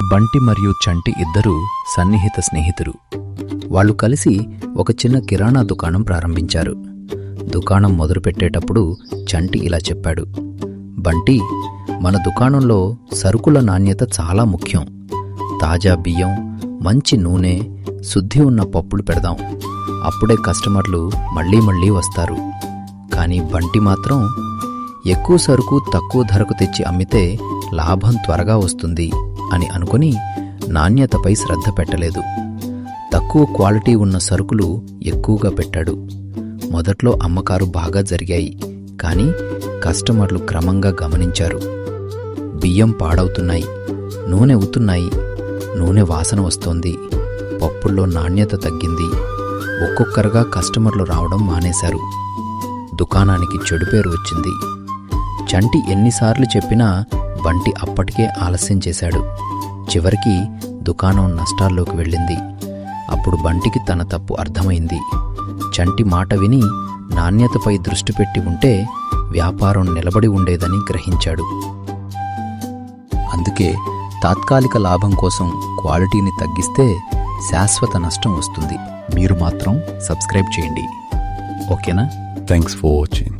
బంటి మరియు చంటి ఇద్దరూ సన్నిహిత స్నేహితులు. వాళ్ళు కలిసి ఒక చిన్న కిరాణా దుకాణం ప్రారంభించారు. దుకాణం మొదలుపెట్టేటప్పుడు చంటి ఇలా చెప్పాడు, బంటి, మన దుకాణంలో సరుకుల నాణ్యత చాలా ముఖ్యం. తాజా బియ్యం, మంచి నూనె, శుద్ధి ఉన్న పప్పులు పెడదాం. అప్పుడే కస్టమర్లు మళ్ళీ మళ్ళీ వస్తారు. కానీ బంటి మాత్రం ఎక్కువ సరుకు తక్కువ ధరకు తెచ్చి అమ్మితే లాభం త్వరగా వస్తుంది అని అనుకుని నాణ్యతపై శ్రద్ధ పెట్టలేదు. తక్కువ క్వాలిటీ ఉన్న సరుకులు ఎక్కువగా పెట్టాడు. మొదట్లో అమ్మకాలు బాగా జరిగాయి. కానీ కస్టమర్లు క్రమంగా గమనించారు. బియ్యం పాడవుతున్నాయి, నూనె అవుతున్నాయి, నూనె వాసన వస్తోంది, పప్పుల్లో నాణ్యత తగ్గింది. ఒక్కొక్కరుగా కస్టమర్లు రావడం మానేశారు. దుకాణానికి చెడు పేరు వచ్చింది. చంటి ఎన్నిసార్లు చెప్పినా బంటి అప్పటికే ఆలస్యం చేశాడు. చివరికి దుకాణం నష్టాల్లోకి వెళ్ళింది. అప్పుడు బంటికి తన తప్పు అర్థమైంది. చంటి మాట విని నాణ్యతపై దృష్టి పెట్టి ఉంటే వ్యాపారం నిలబడి ఉండేదని గ్రహించాడు. అందుకే తాత్కాలిక లాభం కోసం క్వాలిటీని తగ్గిస్తే శాశ్వత నష్టం వస్తుంది. మీరు మాత్రం సబ్స్క్రైబ్ చేయండి, ఓకేనా? Thanks for watching.